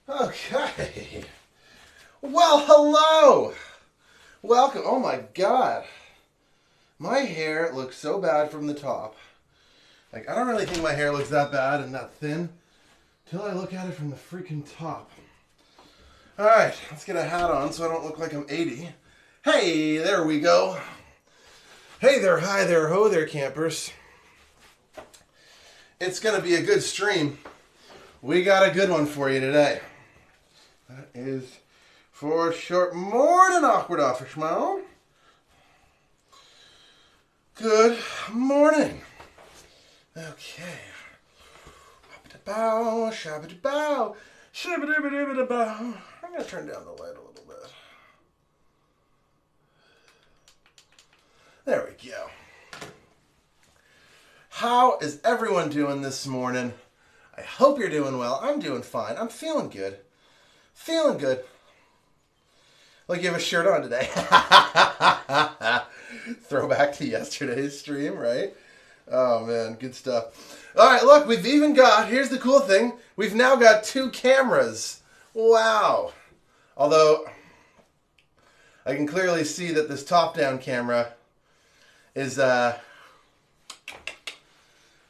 Oh, okay. Well, hello. Welcome. Oh my God. My hair looks so bad from the top. Like, I don't really think my hair looks that bad and that thin till I look at it from the freaking top. All right, let's get a hat on so I don't look like I'm 80. Hey, there we go. Hey there, hi there, ho there, campers. It's going to be a good stream. We got a good one for you today. That is for short. Morning, Awkward Office Mom. Good morning. Okay. Bow, shabba bow, shabba bow. I'm going to turn down the light a little bit. There we go. How is everyone doing this morning? I hope you're doing well. I'm doing fine. I'm feeling good. Feeling good. Like you have a shirt on today. Throwback to yesterday's stream, right? Oh man, good stuff. All right, look, we've even got, here's the cool thing, we've now got 2 cameras. Wow. Although, I can clearly see that this top-down camera is going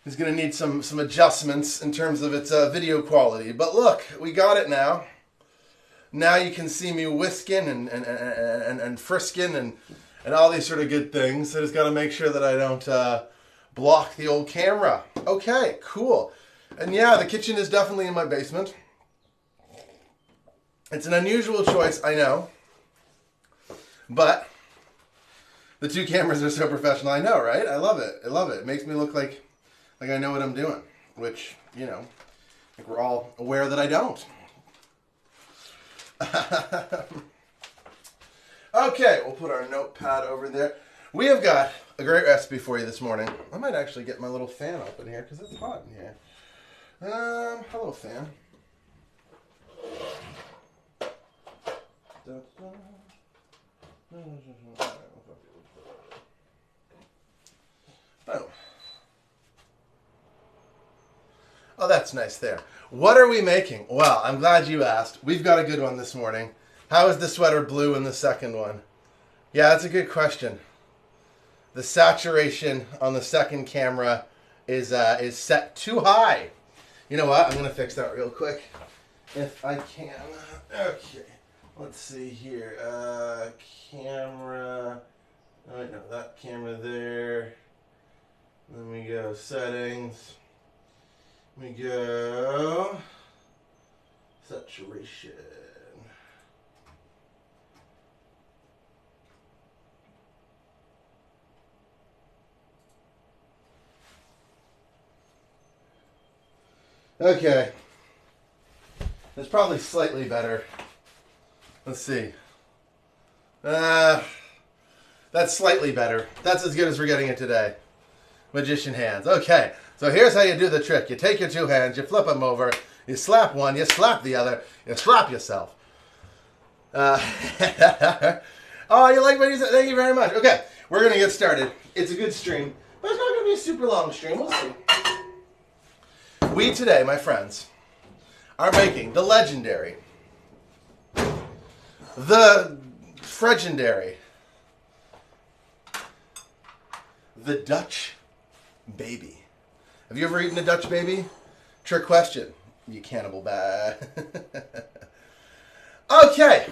to need some adjustments in terms of its video quality. But look, we got it now. Now you can see me whisking and frisking and all these sort of good things. I just got to make sure that I don't block the old camera. Okay, cool. And yeah, the kitchen is definitely in my basement. It's an unusual choice, I know. But the 2 cameras are so professional. I know, right? I love it. I love it. It makes me look like I know what I'm doing. Which, you know, I think we're all aware that I don't. Okay, we'll put our notepad over there. We have got a great recipe for you this morning. I might actually get my little fan up in here because it's hot in here. Hello, fan. Boom. Oh, that's nice there. What are we making? Well, I'm glad you asked. We've got a good one this morning. How is the sweater blue in the second one? Yeah, that's a good question. The saturation on the second camera is set too high. You know what? I'm going to fix that real quick if I can. Okay. Let's see here. Camera. Oh, no, that camera there. Then we go settings. We go saturation. Okay. That's probably slightly better. Let's see. That's slightly better. That's as good as we're getting it today. Magician hands. Okay. So here's how you do the trick. You take your 2 hands, you flip them over, you slap one, you slap the other, you slap yourself. Oh, you like what you said? Thank you very much. Okay, we're going to get started. It's a good stream, but it's not going to be a super long stream. We'll see. We today, my friends, are making the legendary, the fregendary, the Dutch baby. Have you ever eaten a Dutch baby? Trick question. You cannibal bad. Okay.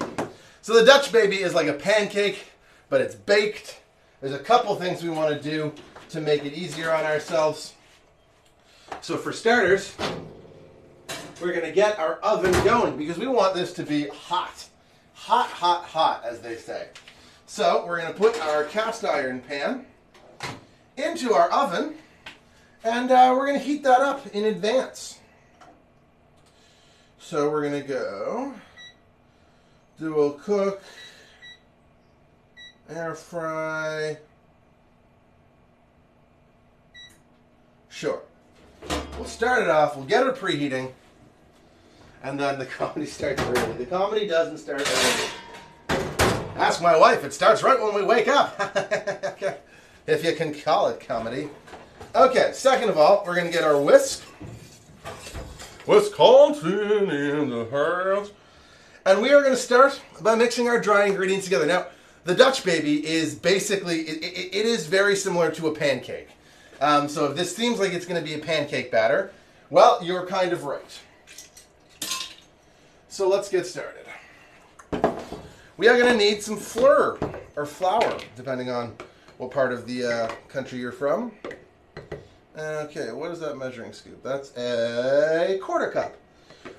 So the Dutch baby is like a pancake, but it's baked. There's a couple things we want to do to make it easier on ourselves. So for starters, we're going to get our oven going because we want this to be hot. Hot, hot, hot, as they say. So we're going to put our cast iron pan into our oven. And we're going to heat that up in advance. So we're going to go dual cook, air fry. Sure. We'll start it off. We'll get it preheating. And then the comedy starts early. The comedy doesn't start early. Ask my wife. It starts right when we wake up. If you can call it comedy. Okay, second of all, we're going to get our whisk. Wisconsin in the house. And we are going to start by mixing our dry ingredients together. Now, the Dutch Baby is basically, it is very similar to a pancake. So if this seems like it's going to be a pancake batter, well, you're kind of right. So let's get started. We are going to need some flour, or flour, depending on what part of the country you're from. Okay, what is that measuring scoop? That's a quarter cup.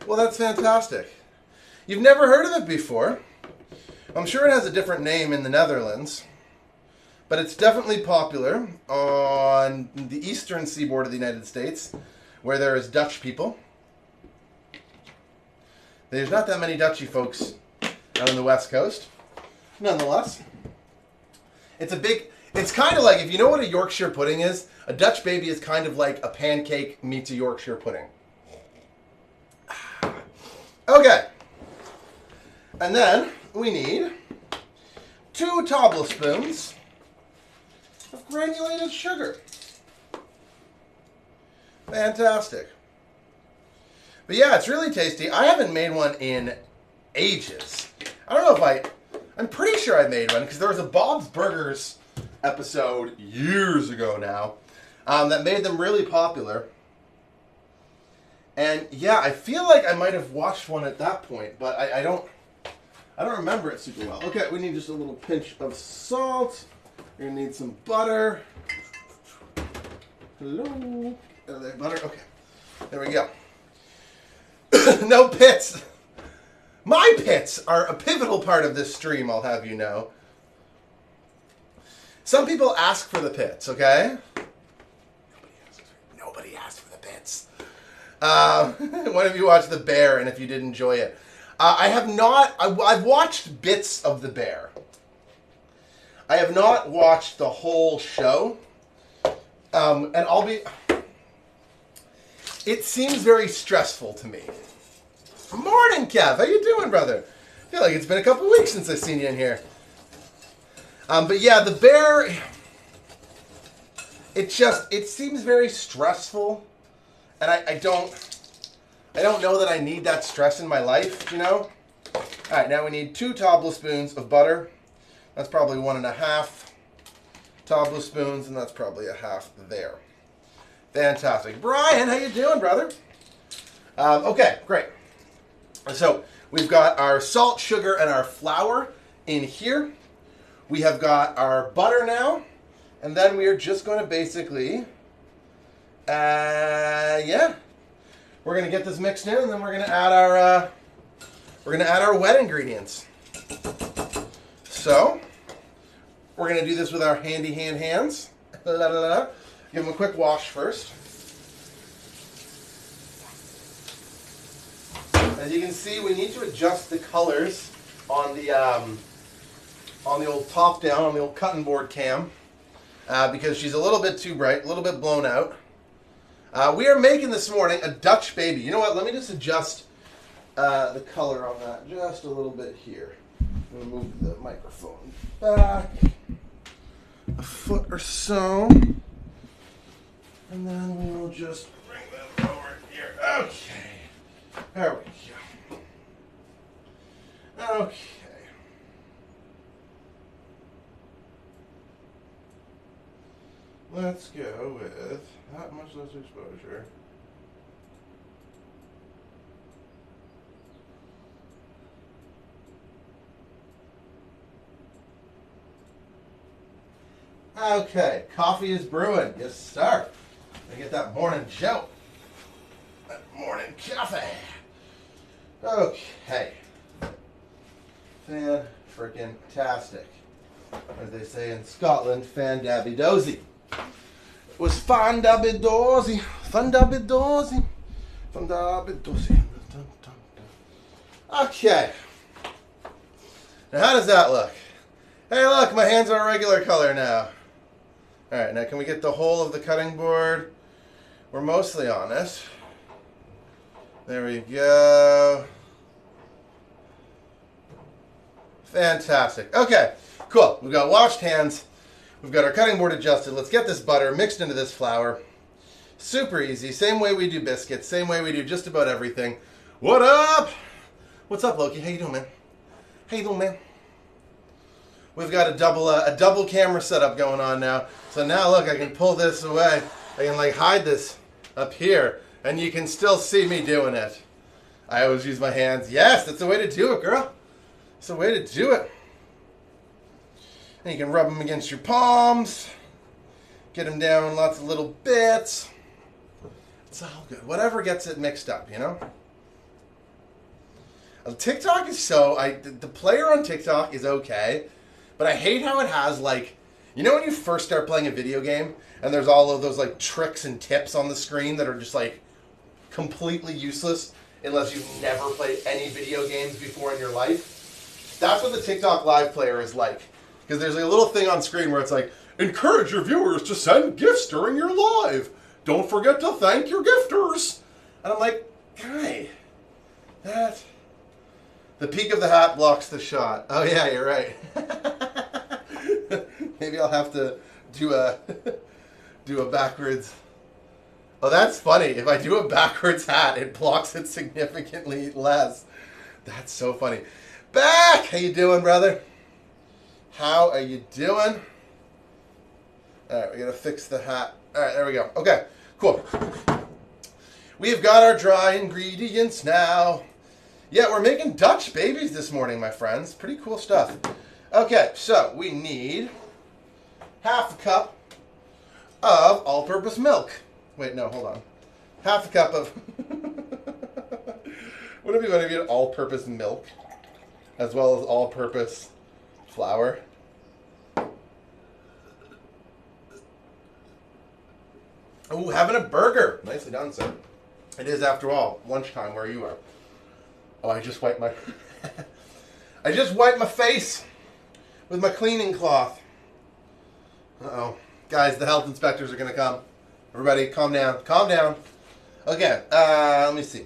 Well, that's fantastic. You've never heard of it before. I'm sure it has a different name in the Netherlands. But it's definitely popular on the eastern seaboard of the United States, where there is Dutch people. There's not that many Dutchy folks out on the West Coast. Nonetheless, it's kind of like, if you know what a Yorkshire pudding is, a Dutch Baby is kind of like a pancake meets a Yorkshire pudding. Okay. And then we need 2 tablespoons of granulated sugar. Fantastic. But yeah, it's really tasty. I haven't made one in ages. I don't know if I'm pretty sure I made one because there was a Bob's Burgers episode years ago now that made them really popular. And yeah, I feel like I might have watched one at that point, but I don't remember it super well. Okay, we need just a little pinch of salt. You're gonna need some butter. Hello. Butter. Okay. There we go. No pits. My pits are a pivotal part of this stream, I'll have you know. Some people ask for the pits, okay? Nobody asked for the pits. One of you watched The Bear, and if you did enjoy it. I have not. I've watched bits of The Bear. I have not watched the whole show. And I'll be... It seems very stressful to me. Morning, Kev. How you doing, brother? I feel like it's been a couple weeks since I've seen you in here. But yeah, The Bear... It seems very stressful. And I don't know that I need that stress in my life, you know? Alright, now we need 2 tablespoons of butter. That's probably 1.5 tablespoons, and that's probably a half there. Fantastic. Brian, how you doing, brother? Okay, great. So we've got our salt, sugar, and our flour in here. We have got our butter now, and then we are just going to basically, yeah, we're going to get this mixed in, and then we're going to add our wet ingredients. So we're going to do this with our handy hands. Give them a quick wash first. As you can see, we need to adjust the colors on the old top down, on the old cutting board cam, because she's a little bit too bright, a little bit blown out. We are making this morning a Dutch Baby. You know what? Let me just adjust the color on that just a little bit here. I'm going to move the microphone back a foot or so. And then we will just bring them over here. Okay. There we go. Okay. Let's go with not much less exposure. Okay, coffee is brewing. Yes, sir. I get that morning jolt. That morning coffee. Okay. Fan-frickin-tastic. As they say in Scotland, fan-dabby-dozy. It was Fandabidosi. Fandabidosi. Fandabidosi. Okay. Now how does that look? Hey look, my hands are a regular color now. Alright, now can we get the whole of the cutting board? We're mostly on it. There we go. Fantastic. Okay, cool. We've got washed hands. We've got our cutting board adjusted. Let's get this butter mixed into this flour. Super easy. Same way we do biscuits. Same way we do just about everything. What up? What's up, Loki? How you doing, man? How you doing, man? We've got a double camera setup going on now. So now, look, I can pull this away. I can, like, hide this up here. And you can still see me doing it. I always use my hands. Yes, that's the way to do it, girl. It's the way to do it. And you can rub them against your palms. Get them down in lots of little bits. It's all good. Whatever gets it mixed up, you know? TikTok is so... the player on TikTok is okay. But I hate how it has, like... You know when you first start playing a video game? And there's all of those, like, tricks and tips on the screen that are just, like, completely useless unless you've never played any video games before in your life? That's what the TikTok live player is like. Because there's like a little thing on screen where it's like, encourage your viewers to send gifts during your live. Don't forget to thank your gifters. And I'm like, guy, that... The peak of the hat blocks the shot. Oh yeah, you're right. Maybe I'll have to do a backwards... Oh, that's funny. If I do a backwards hat, it blocks it significantly less. That's so funny. Back! How you doing, brother? How are you doing? Alright, we gotta fix the hat. Alright, there we go. Okay, cool. We've got our dry ingredients now. Yeah, we're making Dutch babies this morning, my friends. Pretty cool stuff. Okay, so we need half a cup of all-purpose milk. Wait, no, hold on. Half a cup of... What if you want to get all-purpose milk as well as all-purpose flour? Ooh, having a burger. Nicely done, sir. It is, after all, lunchtime where you are. Oh, I just wiped my... I just wiped my face with my cleaning cloth. Uh-oh. Guys, the health inspectors are going to come. Everybody, calm down. Calm down. Okay, let me see.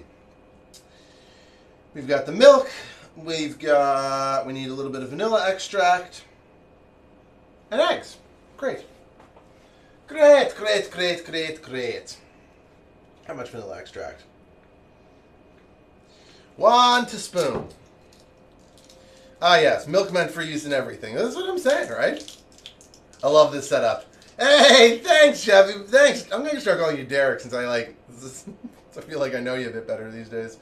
We've got the milk. We need a little bit of vanilla extract. And eggs. Great. Great, great, great, great, great. How much vanilla extract? 1 teaspoon. Ah, yes. Milk meant for use in everything. That's what I'm saying, right? I love this setup. Hey, thanks, Chevy. Thanks. I'm going to start calling you Derek since I feel like I know you a bit better these days.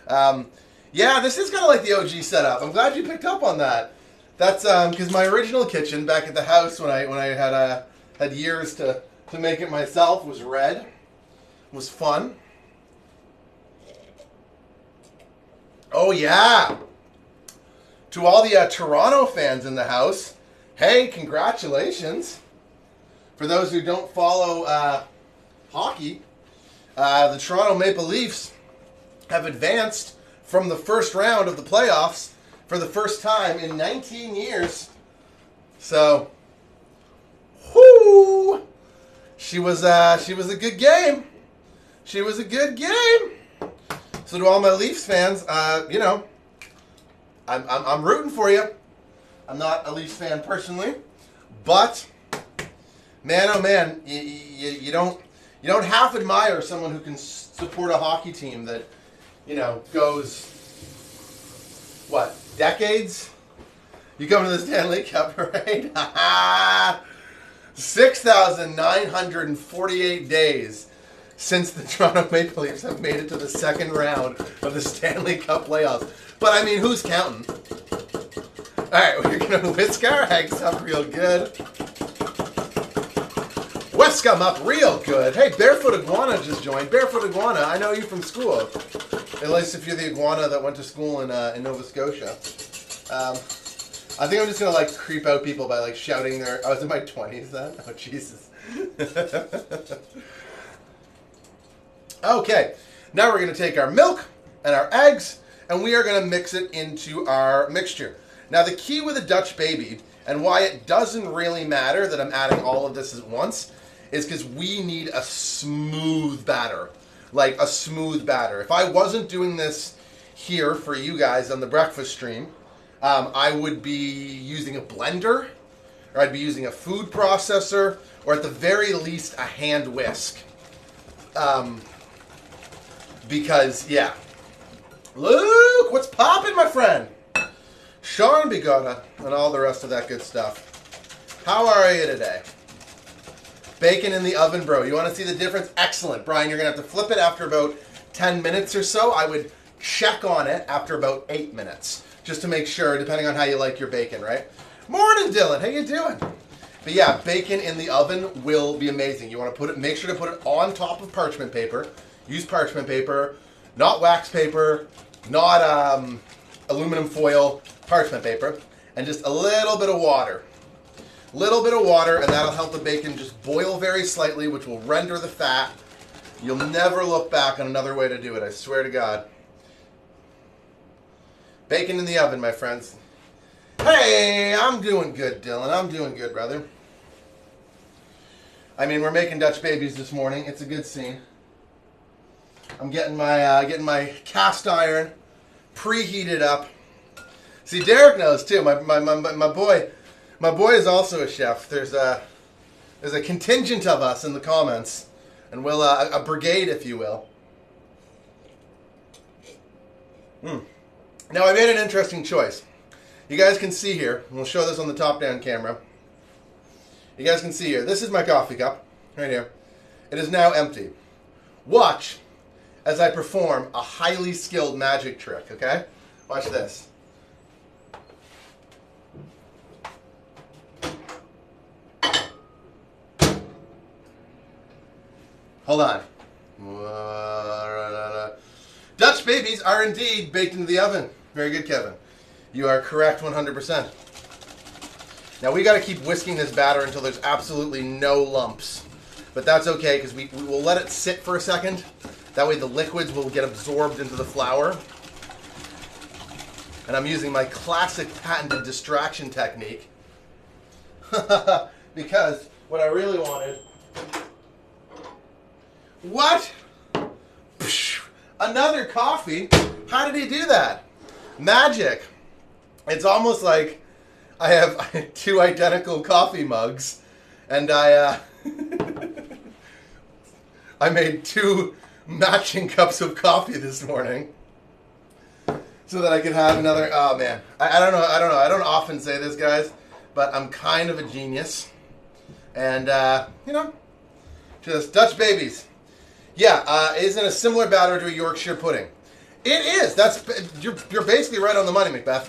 Yeah, this is kind of like the OG setup. I'm glad you picked up on that. That's because my original kitchen back at the house when I had years to make it myself was red. It was fun. Oh yeah. To all the Toronto fans in the house, hey, congratulations. For those who don't follow hockey, the Toronto Maple Leafs have advanced from the first round of the playoffs for the first time in 19 years. So, whoo! She was a good game. She was a good game. So to all my Leafs fans, you know, I'm rooting for you. I'm not a Leafs fan personally, but man, oh man, you don't half admire someone who can support a hockey team that, you know, goes what, decades? You come to the Stanley Cup, right? 6,948 days since the Toronto Maple Leafs have made it to the second round of the Stanley Cup playoffs. But I mean, who's counting? All right, we're gonna whisk our eggs up real good. Whisk them up real good. Hey, Barefoot Iguana just joined. Barefoot Iguana, I know you from school. At least if you're the iguana that went to school in Nova Scotia. I think I'm just gonna like creep out people by like shouting their... I was in my 20s then? Oh, Jesus. Okay, now we're going to take our milk and our eggs, and we are going to mix it into our mixture. Now, the key with a Dutch baby, and why it doesn't really matter that I'm adding all of this at once, is because we need a smooth batter. Like a smooth batter. If I wasn't doing this here for you guys on the breakfast stream, I would be using a blender, or I'd be using a food processor, or at the very least a hand whisk. Because, yeah. Luke, what's poppin', my friend? Sean Bigotta, and all the rest of that good stuff. How are you today? Bacon in the oven, bro. You want to see the difference? Excellent. Brian, you're going to have to flip it after about 10 minutes or so. I would check on it after about 8 minutes, just to make sure, depending on how you like your bacon, right? Morning, Dylan. How you doing? But yeah, bacon in the oven will be amazing. You want to make sure to put it on top of parchment paper. Use parchment paper, not wax paper, not aluminum foil, parchment paper, and just a little bit of water. Little bit of water, and that'll help the bacon just boil very slightly, which will render the fat. You'll never look back on another way to do it, I swear to God. Bacon in the oven, my friends. Hey, I'm doing good, Dylan. I'm doing good, brother. I mean, we're making Dutch babies this morning. It's a good scene. I'm getting my cast iron preheated up. See, Derek knows too. My boy is also a chef. There's a contingent of us in the comments, and we'll a brigade, if you will. Now I made an interesting choice. You guys can see here. And we'll show this on the top-down camera. You guys can see here. This is my coffee cup right here. It is now empty. Watch as I perform a highly skilled magic trick, okay? Watch this. Hold on. Dutch babies are indeed baked into the oven. Very good, Kevin. You are correct 100%. Now we got to keep whisking this batter until there's absolutely no lumps. But that's okay because we will let it sit for a second. That way the liquids will get absorbed into the flour. And I'm using my classic patented distraction technique. Because what I really wanted... What? Psh, another coffee? How did he do that? Magic. It's almost like I have 2 identical coffee mugs. And I made 2... matching cups of coffee this morning so that I could have another. Oh man, I don't know. I don't often say this, guys, but I'm kind of a genius, and just Dutch babies. Yeah, isn't a similar batter to a Yorkshire pudding? It is. You're basically right on the money, Macbeth.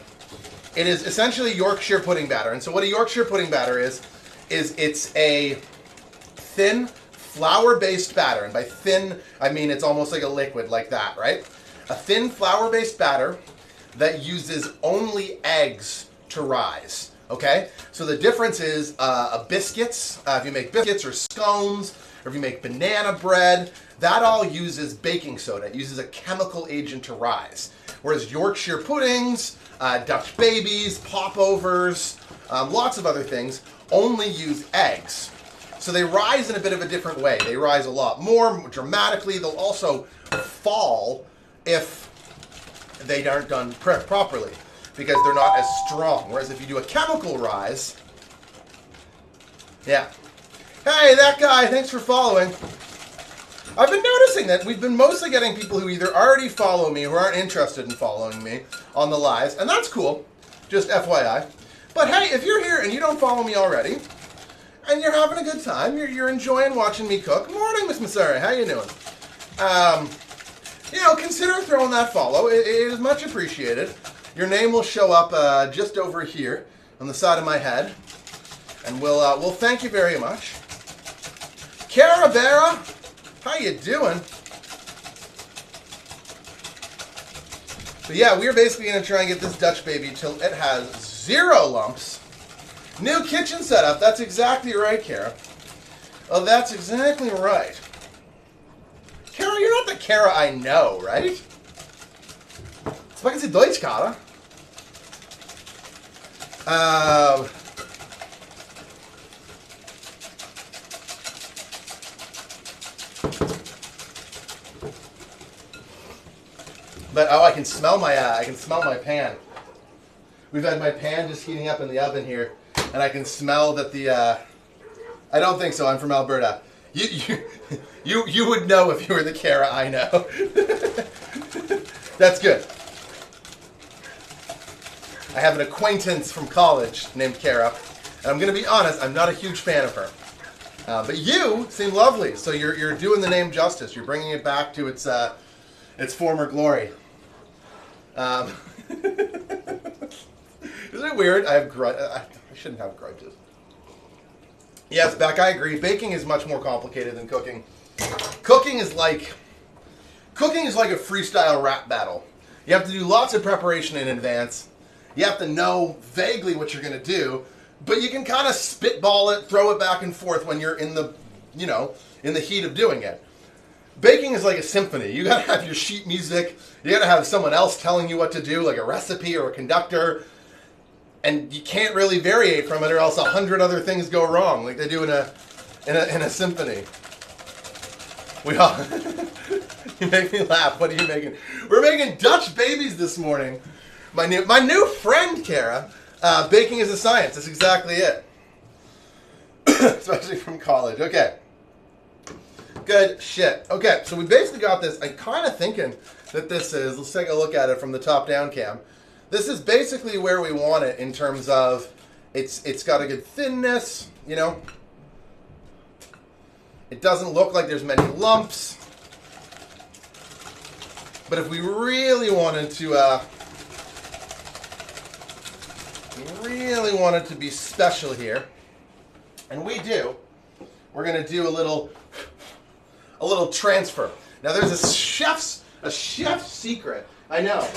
It is essentially Yorkshire pudding batter, and so what a Yorkshire pudding batter is it's a thin flour-based batter, and by thin, I mean it's almost like a liquid like that, right? A thin flour-based batter that uses only eggs to rise, okay? So the difference is biscuits, if you make biscuits or scones, or if you make banana bread, that all uses baking soda. It uses a chemical agent to rise. Whereas Yorkshire puddings, Dutch babies, popovers, lots of other things only use eggs. So they rise in a bit of a different way. They rise a lot more dramatically. They'll also fall if they aren't done properly because they're not as strong. Whereas if you do a chemical rise, yeah. Hey, that guy, thanks for following. I've been noticing that we've been mostly getting people who either already follow me or aren't interested in following me on the lives, and that's cool, just FYI. But hey, if you're here and you don't follow me already, and you're having a good time, you're enjoying watching me cook. Morning, Miss Massari, how you doing? Consider throwing that follow. It is much appreciated. Your name will show up just over here on the side of my head, and we'll thank you very much. Carabera, how you doing? But yeah, we're basically going to try and get this Dutch baby till it has 0 lumps. New kitchen setup. That's exactly right, Kara. Oh, that's exactly right. Kara, you're not the Kara I know, right? Sprechen Sie Deutsch, Kara? But oh, I can smell my pan. We've had my pan just heating up in the oven here, and I can smell that the. I don't think so. I'm from Alberta. You would know if you were the Kara I know. That's good. I have an acquaintance from college named Kara, and I'm going to be honest, I'm not a huge fan of her. But you seem lovely, so you're doing the name justice. You're bringing it back to its former glory. Isn't it weird? I shouldn't have grudges. Yes, Beck, I agree. Baking is much more complicated than cooking. Cooking is like a freestyle rap battle. You have to do lots of preparation in advance. You have to know vaguely what you're going to do, but you can kind of spitball it, throw it back and forth when you're in the heat of doing it. Baking is like a symphony. You got to have your sheet music. You got to have someone else telling you what to do, like a recipe or a conductor. And you can't really variate from it, or else 100 other things go wrong, like they do in a symphony. We all you make me laugh. What are you making? We're making Dutch babies this morning. My new friend Kara. Baking is a science. That's exactly it. Especially from college. Okay. Good shit. Okay, so we basically got this. I'm kind of thinking that this is. Let's take a look at it from the top down cam. This is basically where we want it in terms of it's got a good thinness, you know. It doesn't look like there's many lumps. But if we really wanted to be special here, and we do, we're going to do a little transfer. Now there's a chef's secret. I know.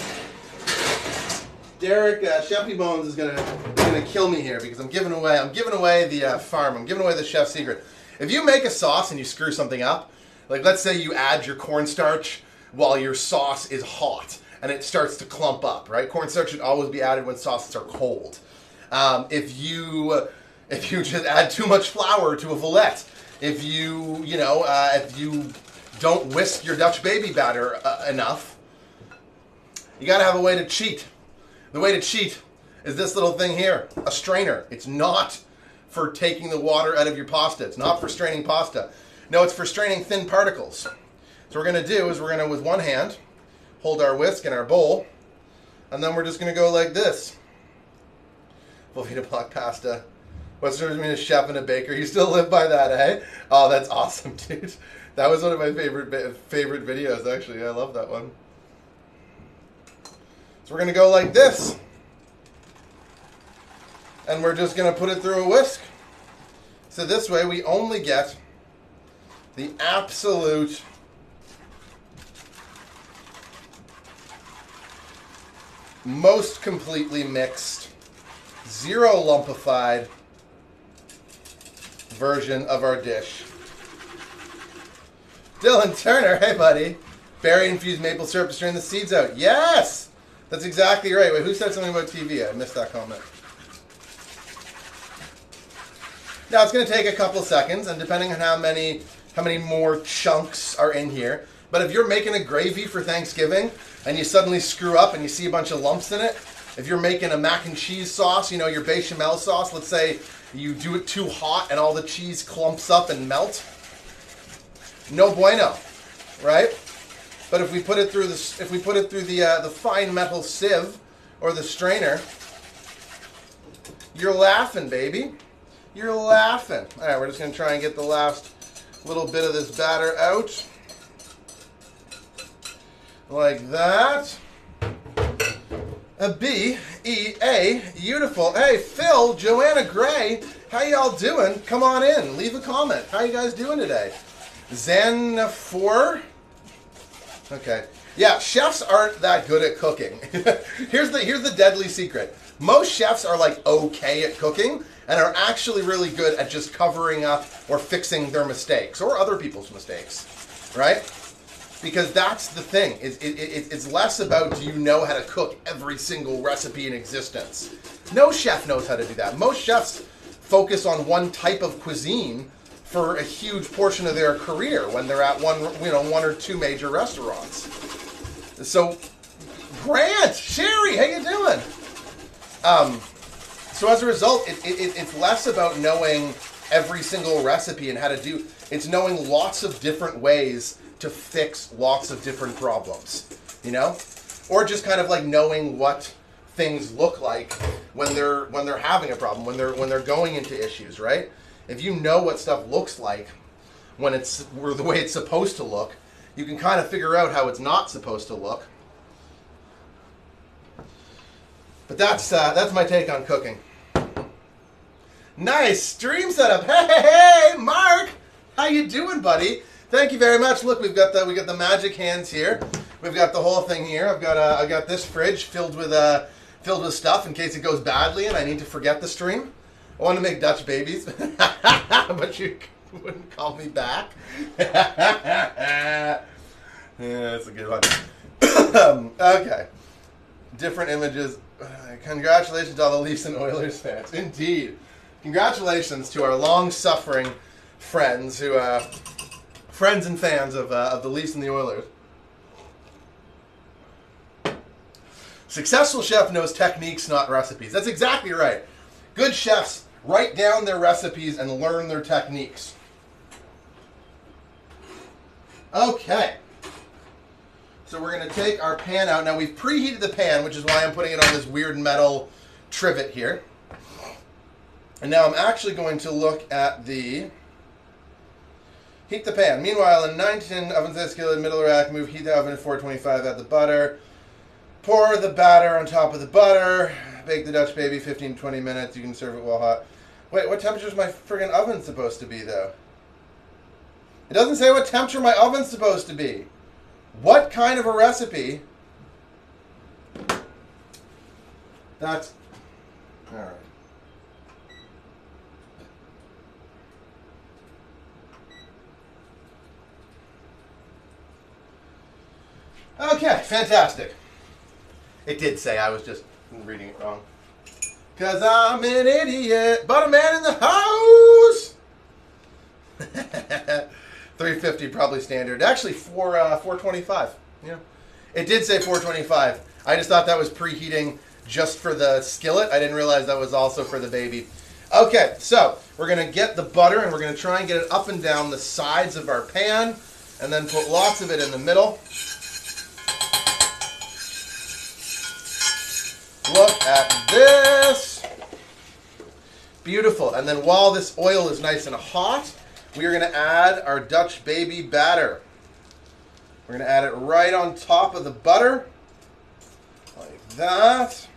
Derek, Chefy Bones is gonna kill me here because I'm giving away the farm. I'm giving away the chef's secret. If you make a sauce and you screw something up, like let's say you add your cornstarch while your sauce is hot and it starts to clump up, right? Cornstarch should always be added when sauces are cold. If you just add too much flour to a fillet, if you don't whisk your Dutch baby batter enough, you gotta have a way to cheat. The way to cheat is this little thing here, a strainer. It's not for taking the water out of your pasta. It's not for straining pasta. No, it's for straining thin particles. So what we're going to do is we're going to, with one hand, hold our whisk in our bowl, and then we're just going to go like this. Velveeta block pasta. What's the difference between a chef and a baker? You still live by that, eh? Oh, that's awesome, dude. That was one of my favorite videos, actually. I love that one. So we're going to go like this. And we're just going to put it through a whisk. So this way we only get the absolute most completely mixed, zero lumpified version of our dish. Dylan Turner, hey buddy. Berry-infused maple syrup to strain the seeds out. Yes! That's exactly right. Wait, who said something about TV? I missed that comment. Now it's going to take a couple seconds, and depending on how many more chunks are in here. But if you're making a gravy for Thanksgiving and you suddenly screw up and you see a bunch of lumps in it, if you're making a mac and cheese sauce, your bechamel sauce, let's say you do it too hot and all the cheese clumps up and melt, no bueno, right? But if we put it through the fine metal sieve or the strainer, you're laughing, baby. You're laughing. All right, we're just going to try and get the last little bit of this batter out. Like that. A B-E-A, beautiful. Hey, Phil, Joanna Gray, how y'all doing? Come on in, leave a comment. How you guys doing today? Zen4. Okay. Yeah, chefs aren't that good at cooking. Here's the deadly secret. Most chefs are like okay at cooking and are actually really good at just covering up or fixing their mistakes or other people's mistakes, right? Because that's the thing. It's less about do you know how to cook every single recipe in existence. No chef knows how to do that. Most chefs focus on one type of cuisine for a huge portion of their career when they're at one or two major restaurants. So, Grant, Sherry, how you doing? So as a result, it's less about knowing every single recipe and how to do. It's knowing lots of different ways to fix lots of different problems, you know, or just kind of like knowing what things look like when they're having a problem, when they're going into issues, right? If you know what stuff looks like when it's the way it's supposed to look, you can kind of figure out how it's not supposed to look. But that's my take on cooking. Nice stream setup. Hey, Mark, how you doing, buddy? Thank you very much. Look, we got the magic hands here. We've got the whole thing here. I got this fridge filled with stuff in case it goes badly and I need to forget the stream. I want to make Dutch babies, but you wouldn't call me back. Yeah, that's a good one. Okay, different images. Congratulations to all the Leafs and Oilers fans. Indeed, congratulations to our long-suffering friends friends and fans of the Leafs and the Oilers. Successful chef knows techniques, not recipes. That's exactly right. Good chefs write down their recipes and learn their techniques. Okay. So we're going to take our pan out. Now we've preheated the pan, which is why I'm putting it on this weird metal trivet here. And now I'm actually going to look at the... Heat the pan. Meanwhile, in 9-tin oven size skillet, middle rack, move heat the oven at 425, add the butter. Pour the batter on top of the butter. Bake the Dutch baby 15-20 minutes. You can serve it while hot. Wait, what temperature is my friggin' oven supposed to be, though? It doesn't say what temperature my oven's supposed to be. What kind of a recipe? That's... Alright. Okay, fantastic. It did say, I was just reading it wrong. 'Cause I'm an idiot, but a man in the house! 350 probably standard. Actually, 425. Yeah. It did say 425. I just thought that was preheating just for the skillet. I didn't realize that was also for the baby. Okay, so we're going to get the butter and we're going to try and get it up and down the sides of our pan and then put lots of it in the middle. Look at this. Beautiful. And then while this oil is nice and hot, we are going to add our Dutch baby batter. We're going to add it right on top of the butter. Like that.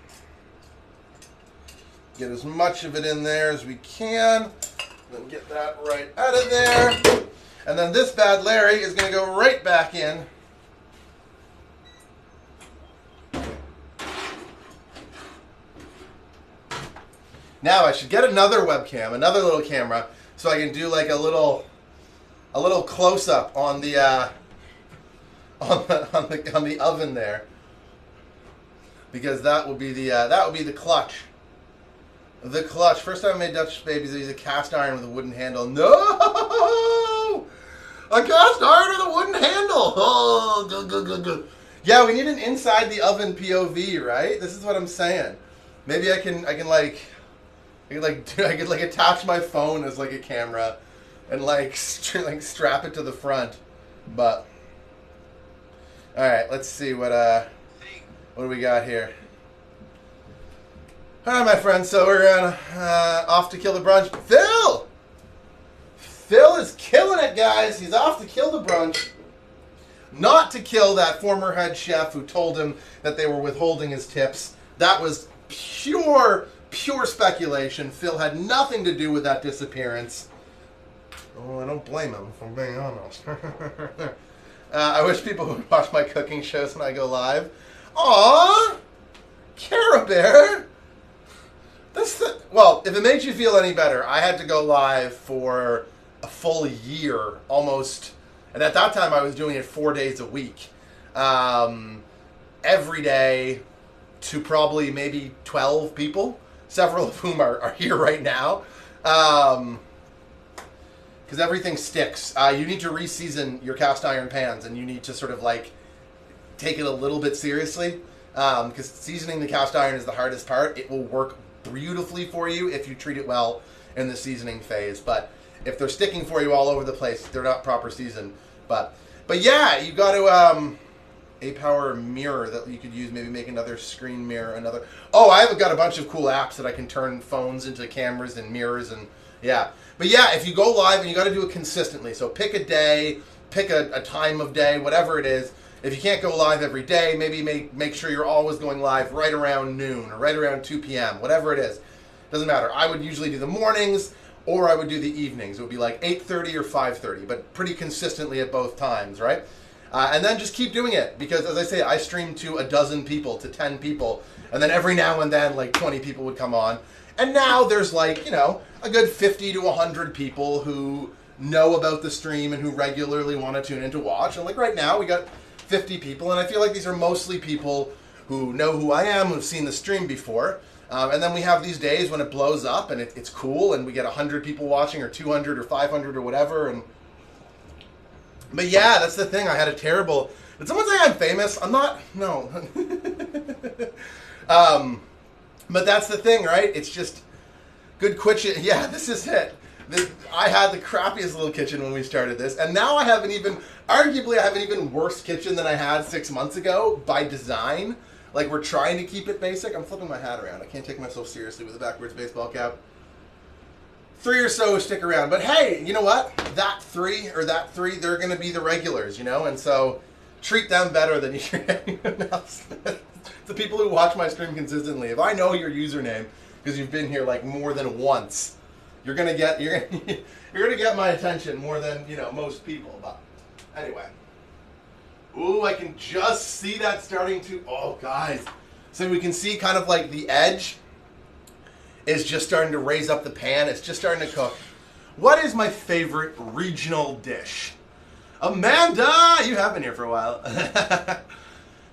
Get as much of it in there as we can. Then get that right out of there. And then this bad Larry is going to go right back in. Now I should get another webcam, another little camera, so I can do like a little close up on the on the oven there, because that will be the clutch. The clutch. First time I made Dutch babies, I used a cast iron with a wooden handle. No, a cast iron with a wooden handle. Oh, good. Yeah, we need an inside the oven POV, right? This is what I'm saying. Maybe I can attach my phone as like a camera and like strap it to the front. But all right, let's see what do we got here. All right, my friends. So we're off to kill the brunch. Phil is killing it, guys. He's off to kill the brunch. Not to kill that former head chef who told him that they were withholding his tips. That was pure speculation. Phil had nothing to do with that disappearance. Oh, I don't blame him, if I'm being honest. I wish people would watch my cooking shows when I go live. Aww! Care Bear! Well, if it makes you feel any better, I had to go live for a full year almost, and at that time I was doing it 4 days a week, every day to probably maybe 12 people, several of whom are here right now, because everything sticks. You need to re-season your cast iron pans, and you need to sort of like take it a little bit seriously, because seasoning the cast iron is the hardest part. It will work beautifully for you if you treat it well in the seasoning phase, but if they're sticking for you all over the place, they're not proper seasoned. But yeah, you got to a power mirror that you could use, maybe make another screen mirror, I've got a bunch of cool apps that I can turn phones into cameras and mirrors, and yeah. But yeah, if you go live, and you got to do it consistently, so pick a day, pick a time of day, whatever it is. If you can't go live every day, maybe make sure you're always going live right around noon or right around 2 p.m., whatever it is. Doesn't matter. I would usually do the mornings, or I would do the evenings. It would be like 8:30 or 5:30, but pretty consistently at both times, right? And then just keep doing it, because as I say, I stream to 12 people, to 10 people, and then every now and then like 20 people would come on. And now there's like, a good 50 to 100 people who know about the stream and who regularly want to tune in to watch. And like right now we got 50 people, and I feel like these are mostly people who know who I am, who've seen the stream before. And then we have these days when it blows up and it's cool, and we get 100 people watching, or 200 or 500 or whatever. But yeah, that's the thing. I had a terrible... Did someone say I'm famous? I'm not... No. But that's the thing, right? It's just good kitchen. Yeah, this is it. I had the crappiest little kitchen when we started this, and now I have arguably I have an even worse kitchen than I had 6 months ago by design. Like, we're trying to keep it basic. I'm flipping my hat around. I can't take myself seriously with a backwards baseball cap. 3 or so stick around. But hey, you know what? That three, they're going to be the regulars, and so treat them better than you treat anyone else. The people who watch my stream consistently, if I know your username because you've been here like more than once, you're gonna get my attention more than most people. But anyway, ooh, I can just see that starting to. Oh, guys, so we can see kind of like the edge is just starting to raise up the pan. It's just starting to cook. What is my favorite regional dish? Amanda, you have been here for a while.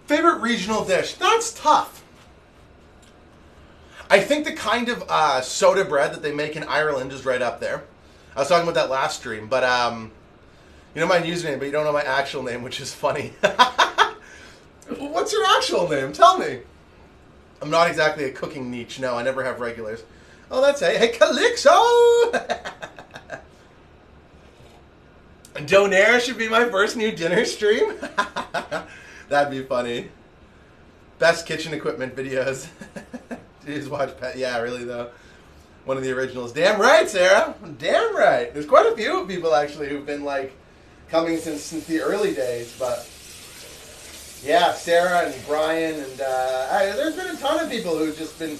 Favorite regional dish? That's tough. I think the kind of soda bread that they make in Ireland is right up there. I was talking about that last stream, but you know my username, but you don't know my actual name, which is funny. What's your actual name? Tell me. I'm not exactly a cooking niche. No, I never have regulars. Oh, that's hey Calixo! Donaire should be my first new dinner stream. That'd be funny. Best kitchen equipment videos. Just watch yeah, really though. One of the originals. Damn right, Sarah. Damn right. There's quite a few people actually who've been like coming since the early days, but yeah, Sarah and Brian and there's been a ton of people who've just been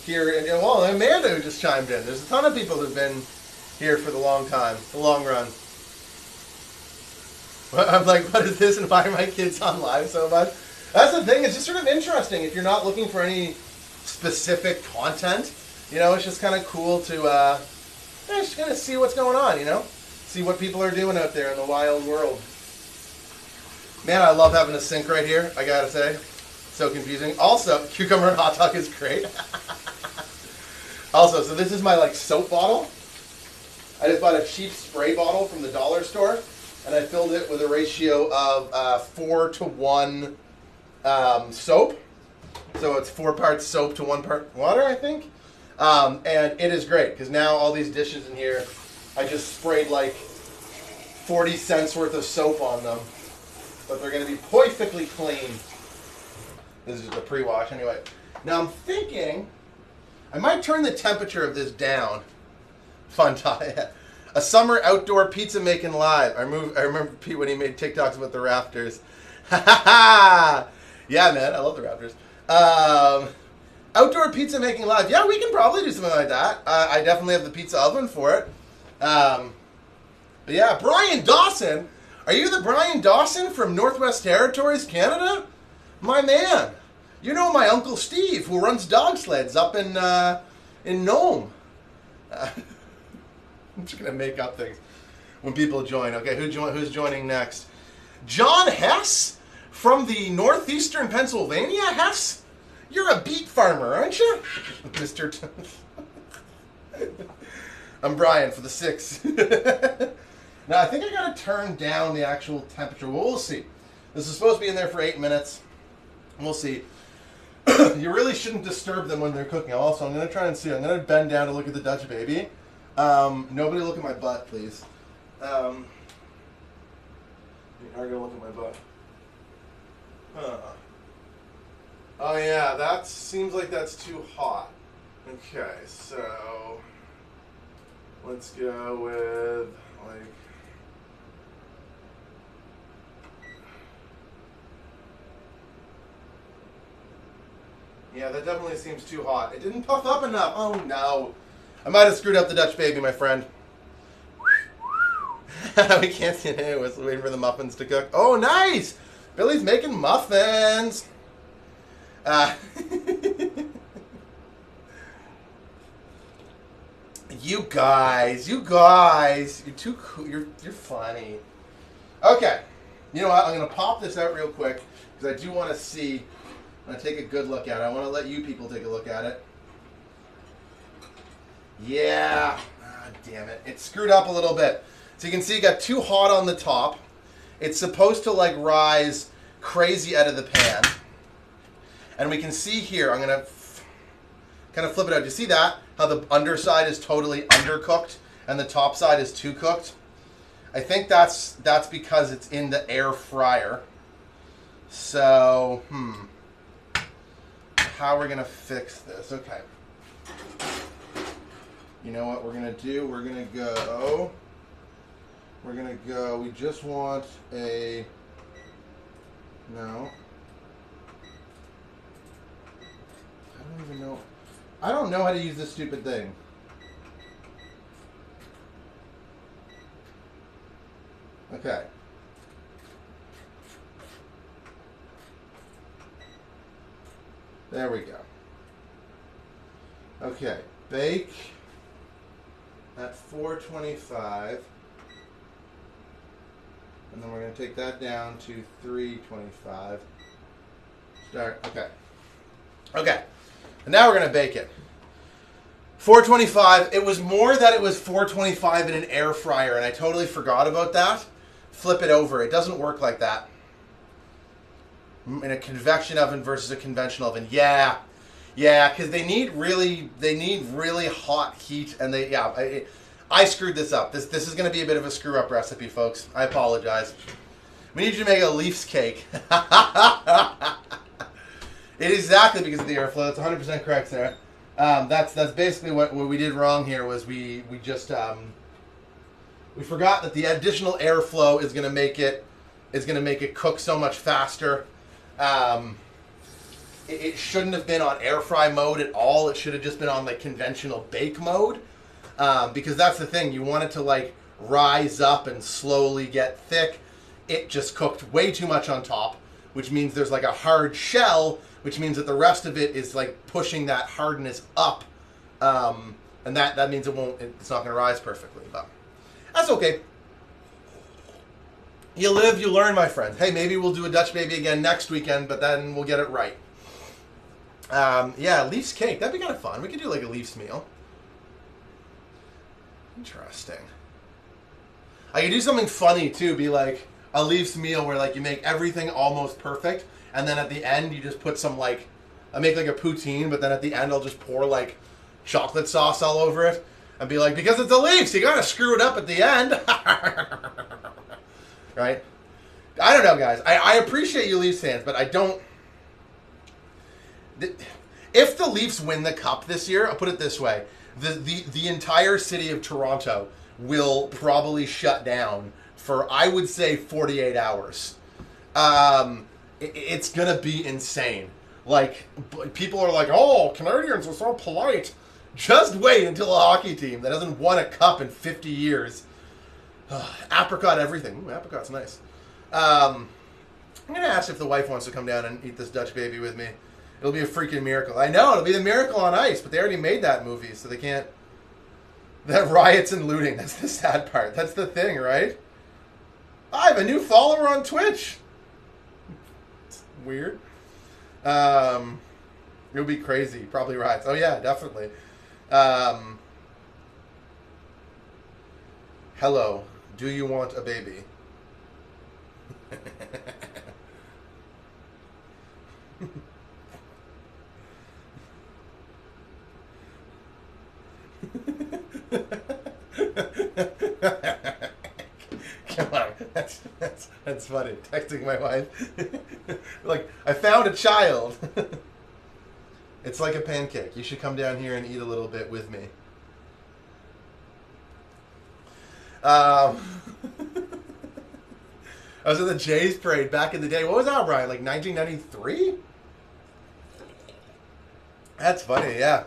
here, and well, Amanda who just chimed in. There's a ton of people who've been here for the long time, the long run. I'm like, what is this, and why are my kids on live so much? That's the thing. It's just sort of interesting if you're not looking for any specific content. It's just kind of cool to just kind of see what's going on. See what people are doing out there in the wild world. Man, I love having a sink right here. I gotta say, so confusing. Also, cucumber and hot dog is great. Also, so this is my soap bottle. I just bought a cheap spray bottle from the dollar store, and I filled it with a ratio of 4-to-1 soap. So it's 4 parts soap to 1 part water, I think. And it is great, because now all these dishes in here, I just sprayed 40 cents worth of soap on them. But they're going to be perfectly clean. This is just a pre-wash anyway. Now I'm thinking I might turn the temperature of this down. Fun time. A summer outdoor pizza making live. I remember Pete when he made TikToks about the Raptors. Yeah, man, I love the Raptors. Outdoor pizza making live. Yeah, we can probably do something like that. I definitely have the pizza oven for it. But yeah, Brian Dawson. Are you the Brian Dawson from Northwest Territories, Canada? My man. You know my Uncle Steve, who runs dog sleds up in in Nome. I'm just gonna make up things when people join. Okay, who's joining next? John Hess from the northeastern Pennsylvania. Hess, you're a beet farmer, aren't you, Mister? I'm Brian for the 6. Now I think I gotta turn down the actual temperature. Well, we'll see. This is supposed to be in there for 8 minutes. We'll see. You really shouldn't disturb them when they're cooking. Also, I'm gonna try and see. I'm gonna bend down to look at the Dutch baby. Nobody look at my butt, please. You are gonna look at my butt. Oh yeah, that seems like that's too hot. Okay, so let's go with like. Yeah, that definitely seems too hot. It didn't puff up enough. Oh no. I might have screwed up the Dutch baby, my friend. We can't see it. We're waiting for the muffins to cook. Oh, nice! Billy's making muffins. You guys, you're too cool. You're funny. Okay, you know what? I'm gonna pop this out real quick because I do want to see. I'm gonna take a good look at it. I want to let you people take a look at it. Yeah. Ah, damn it. It's screwed up a little bit. So you can see it got too hot on the top. It's supposed to like rise crazy out of the pan. And we can see here, I'm going to kind of flip it out. Do you see that? How the underside is totally undercooked and the top side is too cooked? I think that's because it's in the air fryer. So, how are we going to fix this? Okay. You know what we're going to do? We're going to go, we just want a, no. I don't even know. I don't know how to use this stupid thing. Okay. There we go. Okay, bake at 425. And then we're going to take that down to 325. Start. Okay. Okay. And now we're going to bake it. 425. It was more that it was 425 in an air fryer, and I totally forgot about that. Flip it over. It doesn't work like that. In a convection oven versus a conventional oven. Yeah. Yeah, because they need really hot heat, and I screwed this up. This is going to be a bit of a screw-up recipe, folks. I apologize. We need you to make a Leafs cake. It is exactly because of the airflow. That's 100% correct, Sarah. That's basically what we did wrong here. Was we forgot that the additional airflow is going to make it cook so much faster. It shouldn't have been on air fry mode at all. It should have just been on like conventional bake mode. Because that's the thing, you want it to like rise up and slowly get thick. It just cooked way too much on top, which means there's like a hard shell, which means that the rest of it is like pushing that hardness up, and that means it's not going to rise perfectly. But that's okay. You live, you learn, my friend. Hey, maybe we'll do a Dutch baby again next weekend, but then we'll get it right. Yeah, Leafs cake. That'd be kind of fun. We could do like a Leafs meal. Interesting. I could do something funny too, be like a Leafs meal where like you make everything almost perfect, and then at the end you just put some like, I make like a poutine, but then at the end I'll just pour like chocolate sauce all over it, and be like, because it's the Leafs, you gotta screw it up at the end. Right? I don't know, guys. I appreciate you Leafs fans, but I don't. If the Leafs win the cup this year, I'll put it this way. The entire city of Toronto will probably shut down for, I would say, 48 hours. It's going to be insane. Like, people are like, oh, Canadians are so polite. Just wait until a hockey team that hasn't won a cup in 50 years. Apricot everything. Ooh, apricot's nice. I'm going to ask if the wife wants to come down and eat this Dutch baby with me. It'll be a freaking miracle. I know, it'll be the Miracle on Ice, but they already made that movie, so they can't... That riots and looting, that's the sad part. That's the thing, right? I have a new follower on Twitch. It's weird. It would be crazy. Probably riots. Oh, yeah, definitely. Hello. Do you want a baby? Come on, that's funny. Texting my wife, like, I found a child. It's like a pancake. You should come down here and eat a little bit with me. I was at the Jays parade back in the day. What was that, Brian? Like 1993? That's funny, yeah.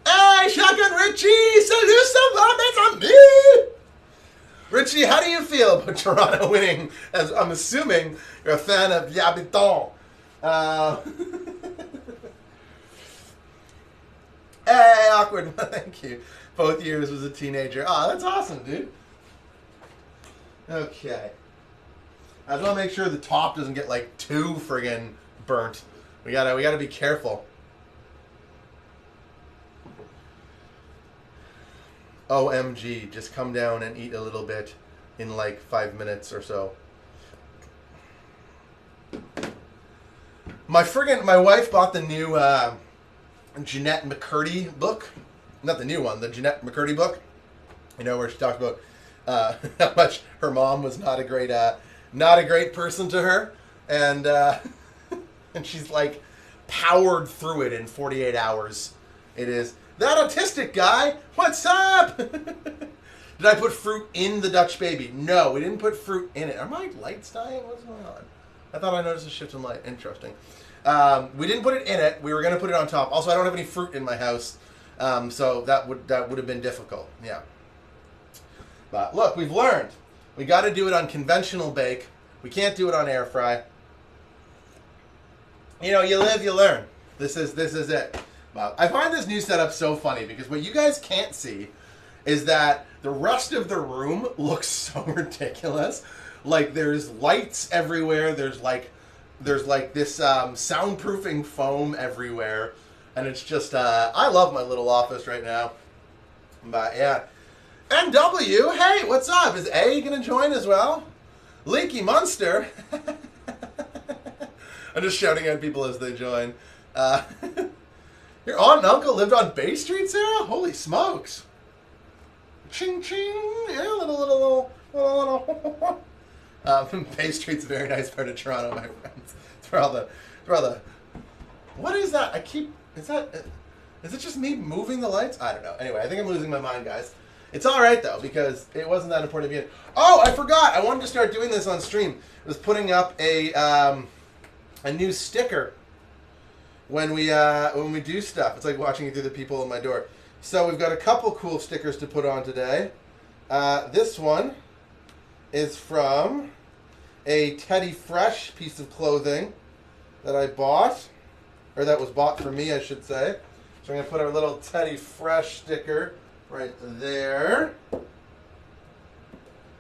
Hey, Shotgun Richie! So do some comments on me! Richie, how do you feel about Toronto winning? As I'm assuming you're a fan of Yabiton. Hey, awkward. Thank you. Both years was a teenager. Oh, that's awesome, dude. Okay. I just want to make sure the top doesn't get like too friggin' burnt. We gotta be careful. OMG, just come down and eat a little bit in like 5 minutes or so. My wife bought the new Jeanette McCurdy book. Not the new one, the Jeanette McCurdy book. You know, where she talks about how much her mom was not a great person to her, and and she's like powered through it in 48 hours. It is that autistic guy. What's up? Did I put fruit in the Dutch baby? No, we didn't put fruit in it. Are my lights dying? What's going on? I thought I noticed a shift in light. Interesting. We didn't put it in it. We were going to put it on top. Also, I don't have any fruit in my house, so that would have been difficult. Yeah. But look, we've learned. We got to do it on conventional bake. We can't do it on air fry. You know, you live, you learn. This is it. But I find this new setup so funny because what you guys can't see is that the rest of the room looks so ridiculous. Like there's lights everywhere. There's like this soundproofing foam everywhere, and it's just I love my little office right now. But yeah. NW, hey, what's up? Is A gonna join as well? Leaky Munster. I'm just shouting at people as they join. Your aunt and uncle lived on Bay Street, Sarah? Holy smokes. Ching ching. Yeah, little. Bay Street's a very nice part of Toronto, my friends. It's where all the what is that? Is it just me moving the lights? I don't know. Anyway, I think I'm losing my mind, guys. It's all right, though, because it wasn't that important to begin. Oh, I forgot. I wanted to start doing this on stream. I was putting up a new sticker when we do stuff. It's like watching it through the people in my door. So we've got a couple cool stickers to put on today. This one is from a Teddy Fresh piece of clothing that I bought, or that was bought for me, I should say. So I'm going to put our little Teddy Fresh sticker right there.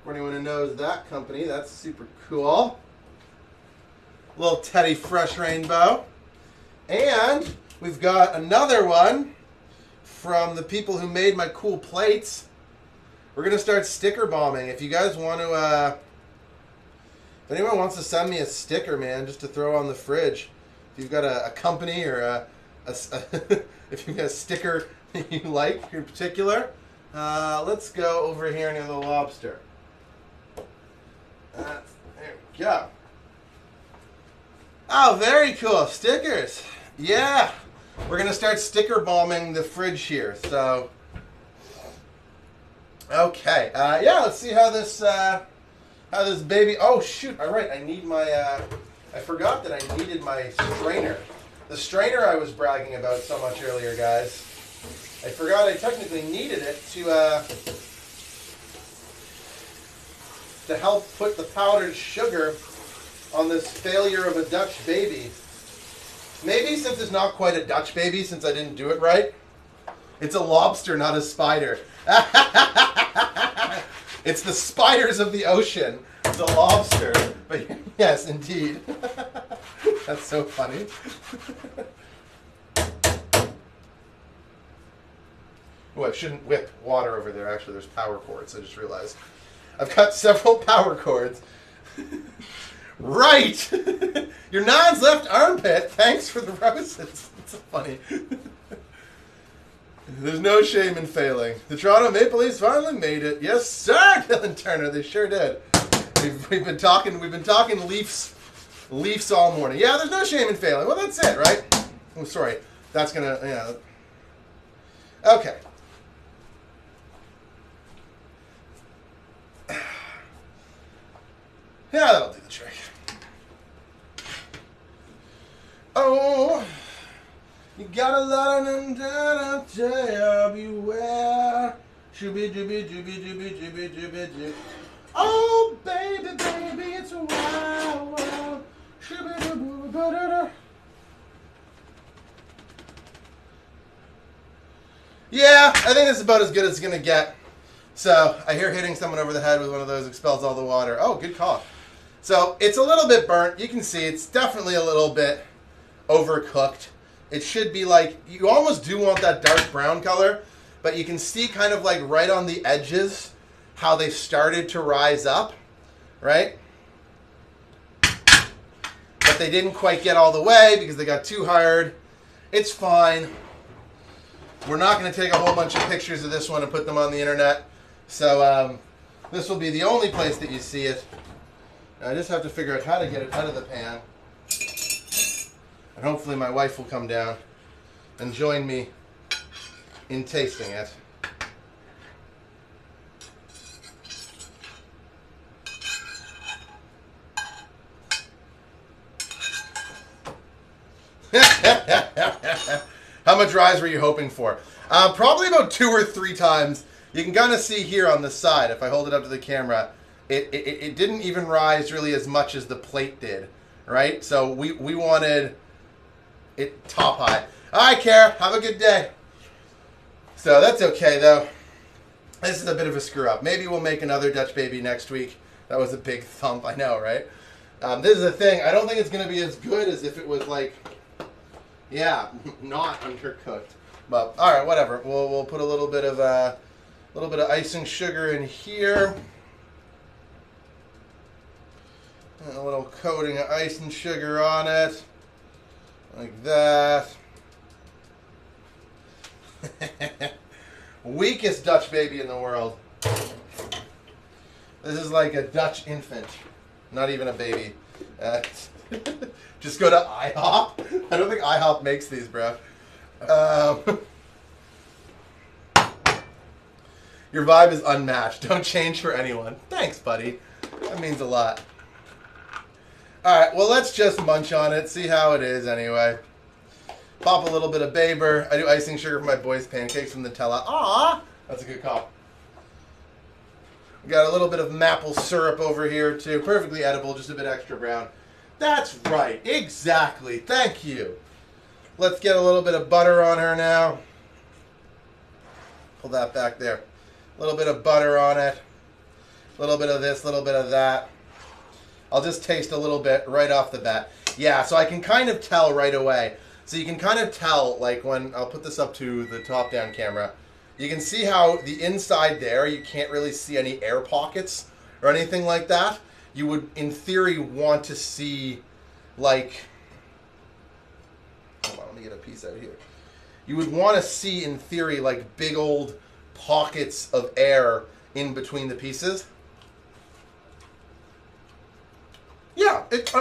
For anyone who knows that company, that's super cool. Little Teddy Fresh rainbow. And we've got another one from the people who made my cool plates. We're going to start sticker bombing. If you guys want to, if anyone wants to send me a sticker, man, just to throw on the fridge. If you've got a company or if you've got a sticker you like in particular, let's go over here near the lobster. There we go. Oh, very cool. Stickers. Yeah. We're going to start sticker bombing the fridge here. So, okay. Yeah, let's see how this baby... Oh, shoot. All right. I need my... I forgot that I needed my strainer. The strainer I was bragging about so much earlier, guys. I forgot I technically needed it to help put the powdered sugar on this failure of a Dutch baby. Maybe since it's not quite a Dutch baby, since I didn't do it right, it's a lobster, not a spider. It's the spiders of the ocean. It's a lobster. But yes, indeed. That's so funny. Oh, I shouldn't whip water over there. Actually, there's power cords. I just realized. I've got several power cords. Right! Your non's left armpit. Thanks for the roses. It's so funny. There's no shame in failing. The Toronto Maple Leafs finally made it. Yes, sir, Dylan Turner. They sure did. We've been talking Leafs all morning. Yeah, there's no shame in failing. Well, that's it, right? Oh, sorry. That's gonna, yeah. Okay. Yeah, that'll do the trick. Oh, you gotta let them down, tell beware. Shooby dooby dooby dooby dooby dooby doo. Oh, baby, baby, it's a wild world. Shooby dooby dooby. Yeah, I think this is about as good as it's gonna get. So I hear hitting someone over the head with one of those expels all the water. Oh, good call. So it's a little bit burnt. You can see it's definitely a little bit overcooked. It should be like, you almost do want that dark brown color, but you can see kind of like right on the edges how they started to rise up, right? But they didn't quite get all the way because they got too hard. It's fine. We're not going to take a whole bunch of pictures of this one and put them on the internet. So this will be the only place that you see it. I just have to figure out how to get it out of the pan. And hopefully my wife will come down and join me in tasting it. How much rise were you hoping for? Probably about 2 or 3 times. You can kind of see here on the side, if I hold it up to the camera, it didn't even rise really as much as the plate did, right? So we wanted it top high. All right, Kara, have a good day. So that's okay, though. This is a bit of a screw up. Maybe we'll make another Dutch baby next week. That was a big thump, I know, right? This is the thing. I don't think it's going to be as good as if it was like, yeah, not undercooked. But all right, whatever. We'll put a little bit of icing sugar in here. And a little coating of icing sugar on it, like that. Weakest Dutch baby in the world. This is like a Dutch infant, not even a baby. Just go to IHOP. I don't think IHOP makes these, bro. Your vibe is unmatched. Don't change for anyone. Thanks, buddy. That means a lot. All right, well, let's just munch on it, see how it is anyway. Pop a little bit of Baber. I do icing sugar for my boys' pancakes from Nutella. Aw, that's a good call. We got a little bit of maple syrup over here, too. Perfectly edible, just a bit extra brown. That's right, exactly. Thank you. Let's get a little bit of butter on her now. Pull that back there. A little bit of butter on it. A little bit of this, a little bit of that. I'll just taste a little bit right off the bat. Yeah, so I can kind of tell right away. So you can kind of tell, like when, I'll put this up to the top-down camera. You can see how the inside there, you can't really see any air pockets or anything like that. You would, in theory, want to see, like, hold on, let me get a piece out here. You would want to see, in theory, like big old pockets of air in between the pieces. Yeah, it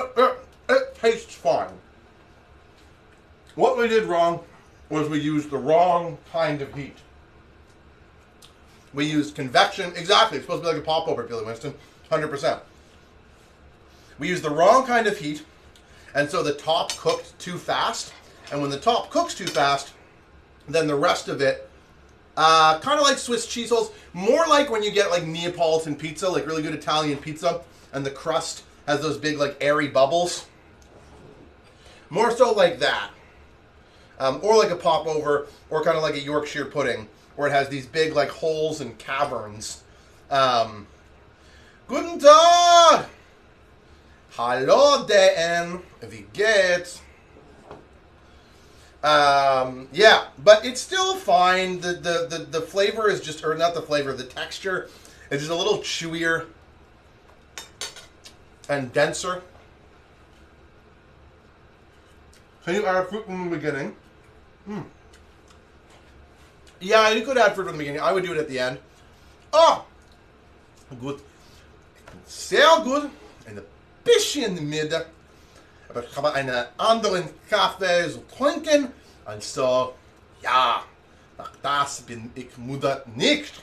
tastes fine. What we did wrong was we used the wrong kind of heat. We used convection. Exactly. It's supposed to be like a popover, Billy Winston. 100%. We used the wrong kind of heat, and so the top cooked too fast. And when the top cooks too fast, then the rest of it, kind of like Swiss cheese rolls, more like when you get like Neapolitan pizza, like really good Italian pizza, and the crust has those big like airy bubbles. More so like that. Or like a popover, or kind of like a Yorkshire pudding, where it has these big like holes and caverns. Guten Tag! Hallo den, wie geht's? Yeah, but it's still fine. The flavor is just, or not the flavor, the texture is just a little chewier and denser. Can you add fruit in the beginning? Yeah, you could add fruit in the beginning. I would do it at the end. Oh, gut. Sehr gut. Ein bisschen müde. Aber ich habe einen anderen Kaffee zu trinken. Also, ja, nach das bin ich müde nicht.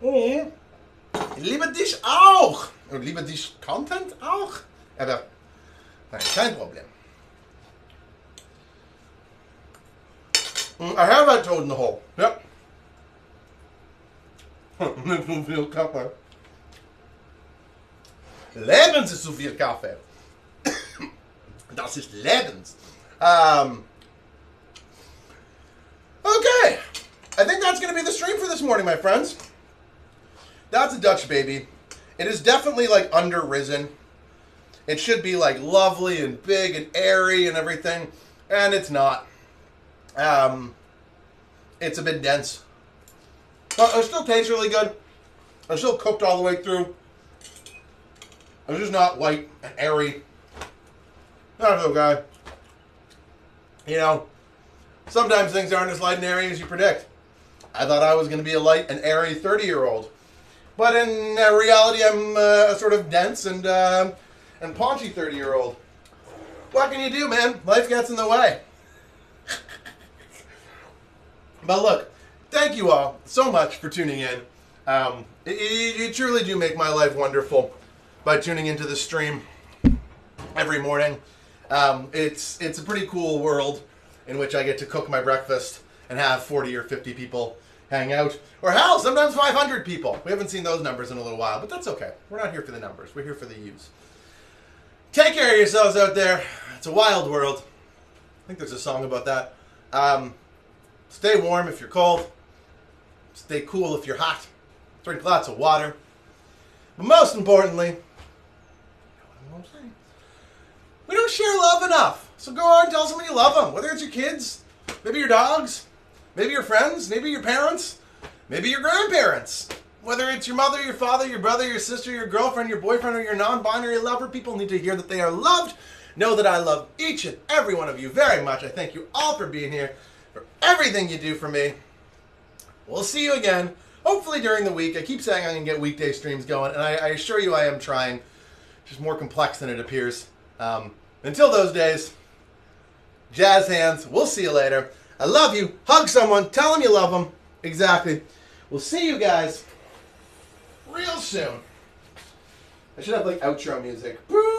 Ich liebe dich auch. Und liebe dich Content auch. Aber, nein, kein Problem. I have a toad in the hole. Yep. Nicht so viel Kaffee. Lebens ist so viel Kaffee. Das ist Lebens. Okay. I think that's going to be the stream for this morning, my friends. That's a Dutch baby. It is definitely like under-risen. It should be like lovely and big and airy and everything. And it's not. It's a bit dense. But it still tastes really good. It's still cooked all the way through. It's just not light and airy. Not so guy. You know, sometimes things aren't as light and airy as you predict. I thought I was going to be a light and airy 30-year-old. But in reality, I'm a sort of dense and paunchy 30-year-old. What can you do, man? Life gets in the way. But look, thank you all so much for tuning in. You truly do make my life wonderful by tuning into the stream every morning. It's a pretty cool world in which I get to cook my breakfast and have 40 or 50 people hang out. Or hell, sometimes 500 people. We haven't seen those numbers in a little while, but that's okay. We're not here for the numbers. We're here for the yous. Take care of yourselves out there. It's a wild world. I think there's a song about that. Stay warm if you're cold. Stay cool if you're hot. Drink lots of water. But most importantly, you know what I'm saying? We don't share love enough. So go out and tell someone you love them. Whether it's your kids, maybe your dogs, maybe your friends, maybe your parents, maybe your grandparents. Whether it's your mother, your father, your brother, your sister, your girlfriend, your boyfriend, or your non-binary lover, people need to hear that they are loved. Know that I love each and every one of you very much. I thank you all for being here, for everything you do for me. We'll see you again, hopefully during the week. I keep saying I'm going to get weekday streams going, and I assure you I am trying. It's just more complex than it appears. Until those days, jazz hands. We'll see you later. I love you. Hug someone. Tell them you love them. Exactly. We'll see you guys real soon. I should have like outro music. Boo!